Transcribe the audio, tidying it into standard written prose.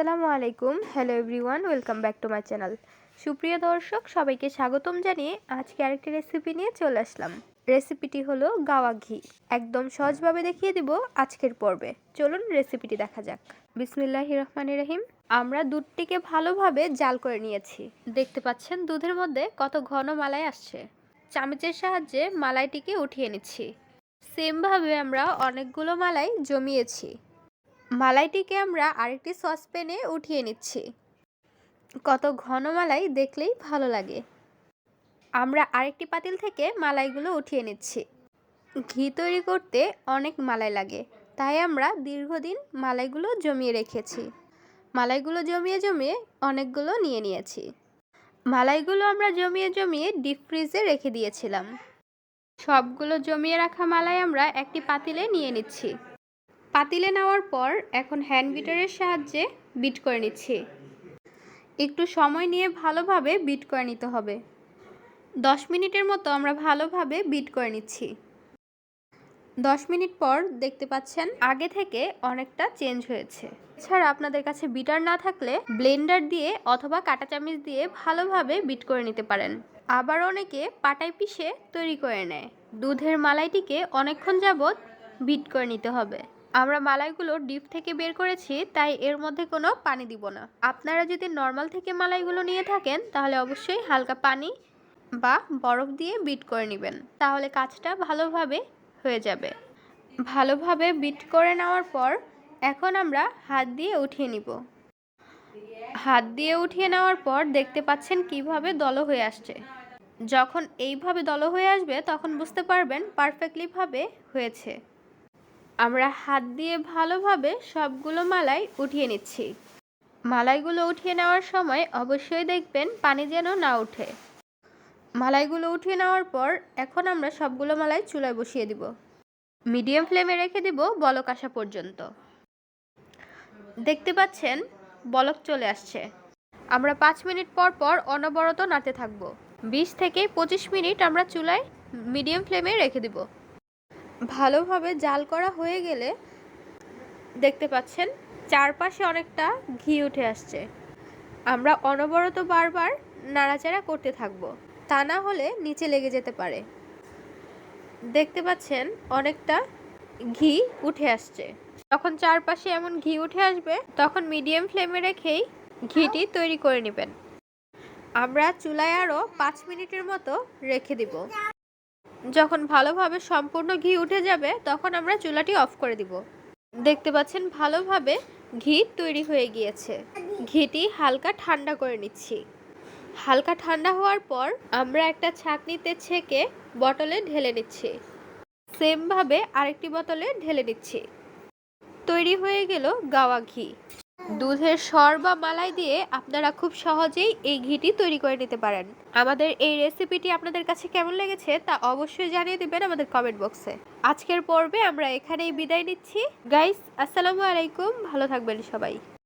আসসালামু আলাইকুম। Hello everyone, welcome back to my channel. সুপ্রিয় দর্শক, সবাইকে স্বাগতম জানিয়ে আজকে আরেকটি রেসিপি নিয়ে চলে আসলাম। রেসিপিটি হলো গাওয়া ঘি। একদম সহজভাবে দেখিয়ে দিব আজকের পর্বে। চলুন রেসিপিটি দেখা যাক। বিসমিল্লাহির রহমানির রহিম। আমরা দুধটিকে ভালোভাবে জাল করে নিয়েছি। দেখতে পাচ্ছেন দুধের মধ্যে কত ঘন মালাই আসছে। চামচের সাহায্যে মালাইটিকে উঠিয়ে নিচ্ছি। সেমভাবে আমরা অনেকগুলো মালাই জমিয়েছি। মালাইটিকে আমরা আরেকটি সসপ্যানে উঠিয়ে নিচ্ছি। কত ঘন মালাই দেখলেই ভালো লাগে। আমরা আরেকটি পাতিল থেকে মালাইগুলো উঠিয়ে নিচ্ছি। ঘি তৈরি করতে অনেক মালাই লাগে, তাই আমরা দীর্ঘদিন মালাইগুলো জমিয়ে রেখেছি। মালাইগুলো জমিয়ে জমিয়ে অনেকগুলো নিয়ে নিয়েছি। মালাইগুলো আমরা জমিয়ে জমিয়ে ডিপ ফ্রিজে রেখে দিয়েছিলাম। সবগুলো জমিয়ে রাখা মালাই আমরা একটি পাতিলে নিয়ে নিচ্ছি। পাতিলে নেওয়ার পর এখন হ্যান্ড বিটারের সাহায্যে বিট করে নিচ্ছি। একটু সময় নিয়ে ভালোভাবে বিট করে নিতে হবে। 10 মিনিটের মতো আমরা ভালোভাবে বিট করে নিচ্ছি। 10 মিনিট পর দেখতে পাচ্ছেন আগে থেকে অনেকটা চেঞ্জ হয়েছে। এছাড়া আপনাদের কাছে বিটার না থাকলে ব্লেন্ডার দিয়ে অথবা কাঁটা চামচ দিয়ে ভালোভাবে বিট করে নিতে পারেন। আবার অনেকে পাটায় পিষে তৈরি করে নেয়। দুধের মালাইটিকে অনেকক্ষণ যাবৎ বিট করে নিতে হবে। আমরা মালাইগুলো ডিপ থেকে বের করেছি, তাই এর মধ্যে কোনো পানি দিব না। আপনারা যদি নর্মাল থেকে মালাইগুলো নিয়ে থাকেন তাহলে অবশ্যই হালকা পানি বা বরফ দিয়ে বিট করে নেবেন, তাহলে কাজটা ভালোভাবে হয়ে যাবে। ভালোভাবে বিট করে নেওয়ার পর এখন আমরা হাত দিয়ে উঠিয়ে নিব। হাত দিয়ে উঠিয়ে নেওয়ার পর দেখতে পাচ্ছেন কিভাবে দলো হয়ে আসছে। যখন এইভাবে দলো হয়ে আসবে তখন বুঝতে পারবেন পারফেক্টলিভাবে হয়েছে। আমরা হাত দিয়ে ভালোভাবে সবগুলো মালাই উঠিয়ে নিচ্ছি। মালাইগুলো উঠিয়ে নেওয়ার সময় অবশ্যই দেখবেন পানি যেন না ওঠে। মালাইগুলো উঠিয়ে নেওয়ার পর এখন আমরা সবগুলো মালাই চুলায় বসিয়ে দিব। মিডিয়াম ফ্লেমে রেখে দিব বলক আসা পর্যন্ত। দেখতে পাচ্ছেন বলক চলে আসছে। আমরা 5 মিনিট পর পর অনবরত নাড়তে থাকবো। 20 থেকে 25 মিনিট আমরা চুলায় মিডিয়াম ফ্লেমে রেখে দিব। ভালোভাবে জাল করা হয়ে গেলে দেখতে পাচ্ছেন চারপাশে অনেকটা ঘি উঠে আসছে। আমরা অনবরত বারবার নাড়াচাড়া করতে থাকবো, তা না হলে নিচে লেগে যেতে পারে। দেখতে পাচ্ছেন অনেকটা ঘি উঠে আসছে। যখন চারপাশে এমন ঘি উঠে আসবে তখন মিডিয়াম ফ্লেমে রেখেই ঘিটি তৈরি করে নেবেন। আমরা চুলায় আরও 5 মিনিটের মতো রেখে দিব। যখন ভালোভাবে সম্পূর্ণ ঘি উঠে যাবে তখন আমরা চুলাটি অফ করে দিব। দেখতে পাচ্ছেন ভালোভাবে ঘি তৈরি হয়ে গিয়েছে। ঘিটি হালকা ঠান্ডা করে নিচ্ছি। হালকা ঠান্ডা হওয়ার পর আমরা একটা ছাঁকনিতে ছেঁকে বটলে ঢেলে নিচ্ছি। সেমভাবে আরেকটি বোতলে ঢেলে নিচ্ছি। তৈরি হয়ে গেল গাওয়া ঘি। দুধের সর বা মালাই দিয়ে আপনারা খুব সহজেই এই ঘিটি তৈরি করে নিতে পারেন। আমাদের এই রেসিপিটি আপনাদের কাছে কেমন লেগেছে তা অবশ্যই জানিয়ে দিবেন আমাদের কমেন্ট বক্সে। আজকের পর্বে আমরা এখানেই বিদায় নিচ্ছি। গাইস, আসসালামু আলাইকুম। ভালো থাকবেন সবাই।